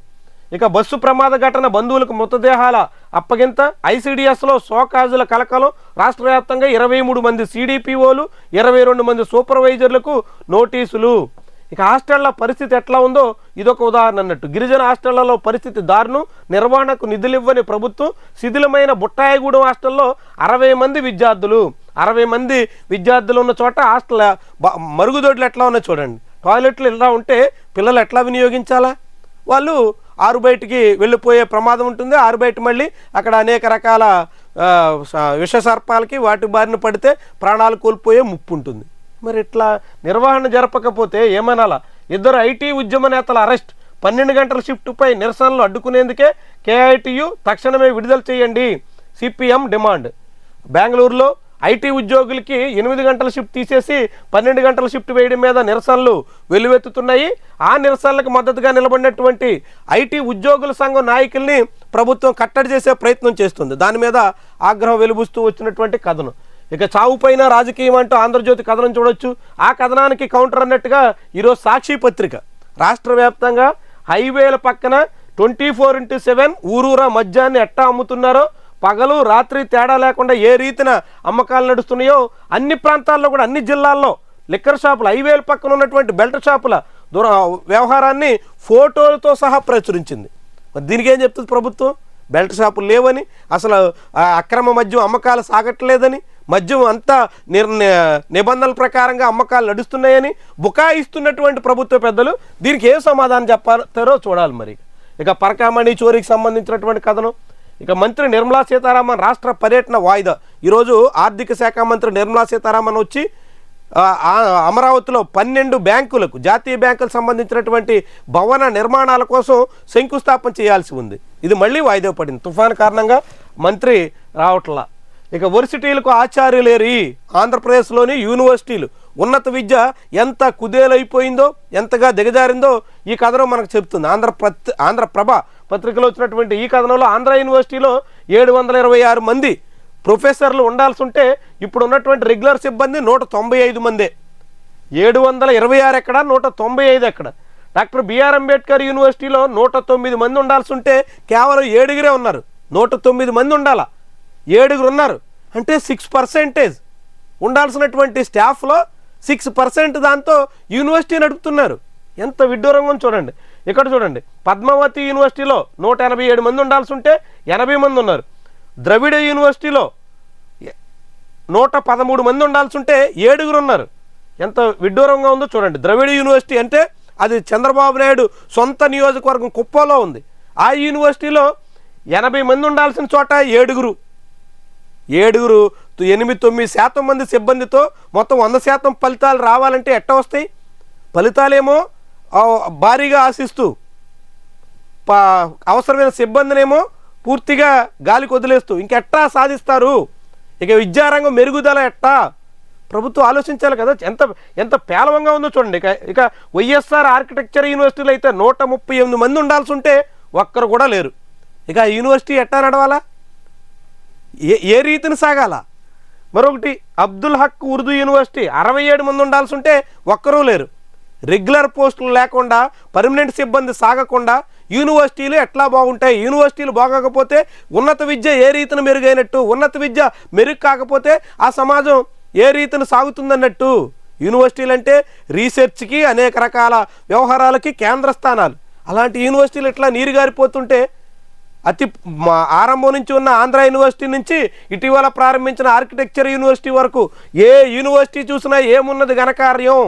S2: ఇక బస్సు ప్రమాద ఘటన, బంధువులకు మృతదేహాల అప్పగింత, ICDSలో షోకాజుల కలకలం. రాష్ట్ర వ్యాప్తంగా 23 మంది CDPOలు, 22 మంది సూపర్వైజర్లకు నోటీసులు. ఇక హాస్టళ్ల పరిస్థితి ఎట్లా ఉందో ఇదొక ఉదాహరణ అన్నట్టు. గిరిజన హాస్టళ్లలో పరిస్థితి దారుణం, నిర్వహణకు నిధులివ్వని ప్రభుత్వం, శిథిలమైన బుట్టాయగూడెం హాస్టల్లో 60 మంది విద్యార్థులు 60 మంది విద్యార్థులు ఉన్న చోట హాస్టల్ మరుగుదొడ్లు ఎట్లా ఉన్నాయి చూడండి. టాయిలెట్లు ఎలా ఉంటే పిల్లలు ఎట్లా వినియోగించాలా? వాళ్ళు ఆరు బయటికి వెళ్ళిపోయే ప్రమాదం ఉంటుంది. ఆరు బయట మళ్ళీ అక్కడ అనేక రకాల విష సర్పాలకి వాటి బారిన పడితే ప్రాణాలు కోల్పోయే ముప్పు ఉంటుంది. మరి ఇట్లా నిర్వహణ జరపకపోతే ఏమనాలా? 2 ఐటీ ఉద్యమ నేతల అరెస్ట్, 12 గంటల షిఫ్ట్పై నిరసనలు అడ్డుకునేందుకే కేఐటియు తక్షణమే విడుదల చేయండి సిపిఎం డిమాండ్. బెంగళూరులో ఐటీ ఉద్యోగులకి 8 గంటల షిఫ్ట్ తీసేసి 12 గంటల షిఫ్ట్ వేయడం మీద నిరసనలు వెల్లువెత్తుతున్నాయి. ఆ నిరసనలకు మద్దతుగా నిలబడినటువంటి ఐటీ ఉద్యోగుల సంఘం నాయకుల్ని ప్రభుత్వం కట్టడి చేసే ప్రయత్నం చేస్తుంది. దాని మీద ఆగ్రహం వెలుబుస్తూ వచ్చినటువంటి కథనం. ఇక చావు పైన రాజకీయం అంటూ ఆంధ్రజ్యోతి కథనం చూడొచ్చు. ఆ కథనానికి కౌంటర్ అన్నట్టుగా ఈరోజు సాక్షి పత్రిక రాష్ట్ర వ్యాప్తంగా హైవేల పక్కన 24/7 ఊరూరా మద్యాన్ని ఎట్టా అమ్ముతున్నారో, పగలు రాత్రి తేడా లేకుండా ఏ రీతిన అమ్మకాలు నడుస్తున్నాయో అన్ని ప్రాంతాల్లో కూడా అన్ని జిల్లాల్లో లిక్కర్ షాపులు, హైవేల పక్కన ఉన్నటువంటి బెల్ట్ షాపుల వ్యవహారాన్ని ఫోటోలతో సహా ప్రచురించింది. మరి దీనికి ఏం చెప్తుంది ప్రభుత్వం? బెల్ట్ షాపులు లేవని, అసలు అక్రమ మద్యం అమ్మకాలు సాగట్లేదని, మద్యం అంతా నిబంధనల ప్రకారంగా అమ్మకాలు నడుస్తున్నాయని బుకాయిస్తున్నటువంటి ప్రభుత్వ పెద్దలు దీనికి ఏ సమాధానం చెప్పారో చూడాలి. మరి ఇక పరకామణి చోరీకి సంబంధించినటువంటి కథనం. ఇక మంత్రి నిర్మలా సీతారామన్ రాష్ట్ర పర్యటన వాయిదా. ఈరోజు ఆర్థిక శాఖ మంత్రి నిర్మలా సీతారామన్ వచ్చి అమరావతిలో 12 బ్యాంకులకు, జాతీయ బ్యాంకులకు సంబంధించినటువంటి భవన నిర్మాణాల కోసం శంకుస్థాపన చేయాల్సి ఉంది. ఇది మళ్ళీ వాయిదా పడింది. తుఫాను కారణంగా మంత్రి రావట్లా. ఇక వర్సిటీలకు ఆచార్యులేరి. ఆంధ్రప్రదేశ్లోని యూనివర్సిటీలు, ఉన్నత విద్య ఎంత కుదేలైపోయిందో, ఎంతగా దిగజారిందో ఈ కథనం మనకు చెప్తుంది. ఆంధ్రప్రభ పత్రికలో వచ్చినటువంటి ఈ కథనంలో ఆంధ్ర యూనివర్సిటీలో 726 మంది ప్రొఫెసర్లు ఉండాల్సి ఉంటే ఇప్పుడు ఉన్నటువంటి రెగ్యులర్ సిబ్బంది 195 మందే. 726 ఎక్కడ, 195 ఎక్కడ? డాక్టర్ బిఆర్ అంబేద్కర్ యూనివర్సిటీలో 109 మంది ఉండాల్సి ఉంటే కేవలం 7 ఉన్నారు. 109 మంది ఉండాలా, 7 ఉన్నారు అంటే 6% ఉండాల్సినటువంటి స్టాఫ్లో 6% దాంతో యూనివర్సిటీ నడుపుతున్నారు. ఎంత విడ్డూరంగా చూడండి. ఇక్కడ చూడండి, పద్మావతి యూనివర్సిటీలో 187 మంది ఉండాల్సి ఉంటే 80 మంది ఉన్నారు. ద్రవిడ యూనివర్సిటీలో 113 మంది ఉండాల్సి ఉంటే 7 ఉన్నారు. ఎంత విడ్డూరంగా ఉందో చూడండి. ద్రవిడ యూనివర్సిటీ అంటే అది చంద్రబాబు నాయుడు సొంత నియోజకవర్గం కుప్పలో ఉంది. ఆ యూనివర్సిటీలో 80 మంది ఉండాల్సిన చోట 7 8-9% మంది సిబ్బందితో మొత్తం 100% ఫలితాలు రావాలంటే ఎట్ట వస్తాయి? ఫలితాలేమో భారీగా ఆశిస్తూ అవసరమైన సిబ్బందినేమో పూర్తిగా గాలికి వదిలేస్తూ ఇంకెట్టా సాధిస్తారు? ఇక విద్యారంగం మెరుగుదల ఎట్టా? ప్రభుత్వం ఆలోచించాలి కదా. ఎంత పేలవంగా ఉందో చూడండి. ఇక వైఎస్ఆర్ ఆర్కిటెక్చర్ యూనివర్సిటీలో అయితే 138 మంది ఉండాల్సి ఉంటే ఒక్కరు కూడా లేరు. ఇక యూనివర్సిటీ ఎట్టా నడవాలా? ఏ రీతిని సాగాల? మరొకటి అబ్దుల్ హక్ ఉర్దూ యూనివర్సిటీ 67 మంది ఉండాల్సి ఉంటే ఒక్కరూ లేరు. రెగ్యులర్ పోస్టులు లేకుండా, పర్మనెంట్ సిబ్బంది సాగకుండా యూనివర్సిటీలు ఎట్లా బాగుంటాయి? యూనివర్సిటీలు బాగోకపోతే ఉన్నత విద్య ఏ రీతిని మెరుగైనట్టు? ఉన్నత విద్య మెరుగు కాకపోతే ఆ సమాజం ఏ రీతిని సాగుతుందన్నట్టు? యూనివర్సిటీలు అంటే రీసెర్చ్కి, అనేక రకాల వ్యవహారాలకి కేంద్ర స్థానాలు. అలాంటి యూనివర్సిటీలు ఎట్లా నీరుగారిపోతుంటే ఆరంభం నుంచి ఉన్న ఆంధ్ర యూనివర్సిటీ నుంచి ఇటీవల ప్రారంభించిన ఆర్కిటెక్చర్ యూనివర్సిటీ వరకు ఏ యూనివర్సిటీ చూసినా ఏమున్నది ఘనకార్యం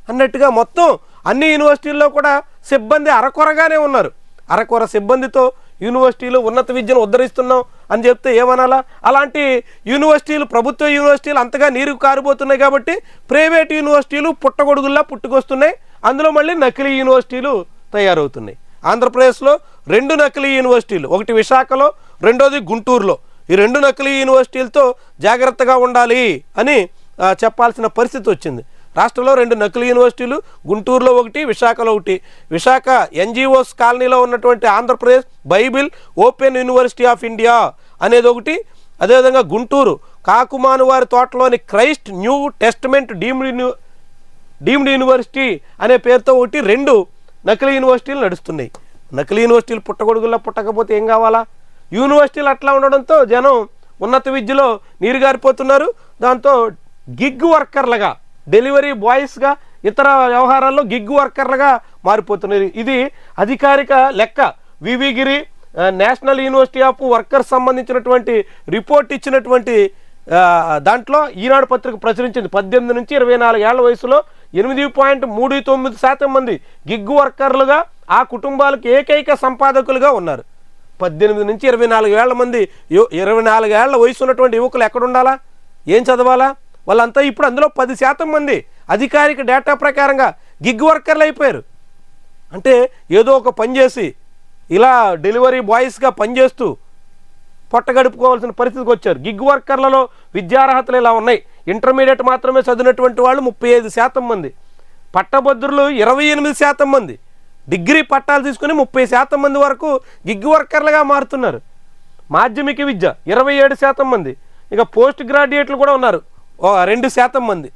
S2: అన్నట్టుగా మొత్తం అన్ని యూనివర్సిటీల్లో కూడా సిబ్బంది అరకొరగానే ఉన్నారు. అరకొర సిబ్బందితో యూనివర్సిటీలు ఉన్నత విద్యను ఉద్ధరిస్తున్నాం అని చెప్తే ఏమనాలా? అలాంటి యూనివర్సిటీలు, ప్రభుత్వ యూనివర్సిటీలు అంతగా నీరు కారిపోతున్నాయి కాబట్టి ప్రైవేట్ యూనివర్సిటీలు పుట్టగొడుగుల్లా పుట్టుకొస్తున్నాయి. అందులో మళ్ళీ నకిలీ యూనివర్సిటీలు తయారవుతున్నాయి. ఆంధ్రప్రదేశ్లో 2 నకిలీ యూనివర్సిటీలు, ఒకటి విశాఖలో, రెండోది గుంటూరులో. ఈ 2 నకిలీ యూనివర్సిటీలతో జాగ్రత్తగా ఉండాలి అని చెప్పాల్సిన పరిస్థితి వచ్చింది. రాష్ట్రంలో 2 నకిలీ యూనివర్సిటీలు, గుంటూరులో ఒకటి, విశాఖలో ఒకటి. విశాఖ ఎన్జిఓస్ కాలనీలో ఉన్నటువంటి Andhra Pradesh Bible open university of India అనేది ఒకటి. అదేవిధంగా గుంటూరు కాకుమాను వారి తోటలోని Christ new testament deemed university అనే పేరుతో ఒకటి 2 నకిలీ యూనివర్సిటీలు నడుస్తున్నాయి. నకిలీ యూనివర్సిటీలు పుట్టగొడుగుల్లో పుట్టకపోతే ఏం కావాలా? యూనివర్సిటీలు అట్లా ఉండడంతో జనం ఉన్నత విద్యలో నీరుగారిపోతున్నారు. దాంతో గిగ్ వర్కర్లుగా, డెలివరీ బాయ్స్గా ఇతర వ్యవహారాల్లో గిగ్ వర్కర్లుగా మారిపోతున్నారు. ఇది అధికారిక లెక్క. Vivigiri national university of workers సంబంధించినటువంటి రిపోర్ట్ ఇచ్చినటువంటి దాంట్లో ఈనాడు పత్రిక ప్రచురించింది. 18 నుంచి 24 ఏళ్ల వయసులో 8.39% మంది గిగ్ వర్కర్లుగా ఆ కుటుంబాలకు ఏకైక సంపాదకులుగా ఉన్నారు. 18 నుంచి 24 ఏళ్ల మంది 24 ఏళ్ల వయసు ఉన్నటువంటి యువకులు ఎక్కడ ఉండాలా, ఏం చదవాలా? వాళ్ళంతా ఇప్పుడు అందులో 10% మంది అధికారిక డేటా ప్రకారంగా గిగ్ వర్కర్లు అయిపోయారు. అంటే ఏదో ఒక పని చేసి ఇలా డెలివరీ బాయ్స్గా పనిచేస్తూ పొట్ట గడుపుకోవాల్సిన పరిస్థితికి వచ్చారు. గిగ్ వర్కర్లలో విద్యార్హతలు ఇలా ఉన్నాయి. ఇంటర్మీడియట్ మాత్రమే చదివినటువంటి వాళ్ళు 35% మంది, పట్టభద్రులు 28% మంది, డిగ్రీ పట్టాలు తీసుకుని 30% మంది వరకు గిగ్ వర్కర్లుగా మారుతున్నారు. మాధ్యమిక విద్య 27% మంది, ఇక పోస్ట్ గ్రాడ్యుయేట్లు కూడా ఉన్నారు 2% మంది.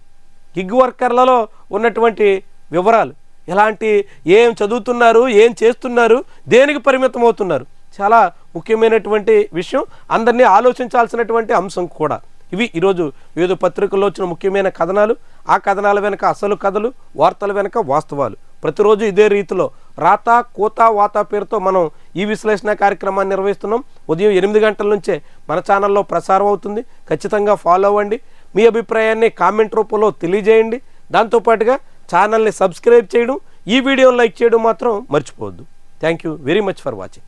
S2: గిగ్ వర్కర్లలో ఉన్నటువంటి వివరాలు ఎలాంటి, ఏం చదువుతున్నారు, ఏం చేస్తున్నారు, దేనికి పరిమితం అవుతున్నారు, చాలా ముఖ్యమైనటువంటి విషయం, అందరినీ ఆలోచించాల్సినటువంటి అంశం కూడా. ఇవి ఈరోజు వివిధ పత్రికల్లో వచ్చిన ముఖ్యమైన కథనాలు. ఆ కథనాల వెనక అసలు కథలు, వార్తల వెనక వాస్తవాలు. ప్రతిరోజు ఇదే రీతిలో రాత కోత వాత పేరుతో మనం ఈ విశ్లేషణ కార్యక్రమాన్ని నిర్వహిస్తున్నాం. ఉదయం 8 గంటల నుంచే మన ఛానల్లో ప్రసారం అవుతుంది. ఖచ్చితంగా ఫాలో అవ్వండి. మీ అభిప్రాయాన్ని కామెంట్ రూపంలో తెలియజేయండి. దాంతోపాటుగా ఛానల్ని సబ్స్క్రైబ్ చేయడం, ఈ వీడియోని లైక్ చేయడం మాత్రం మర్చిపోవద్దు. Thank you very much for watching.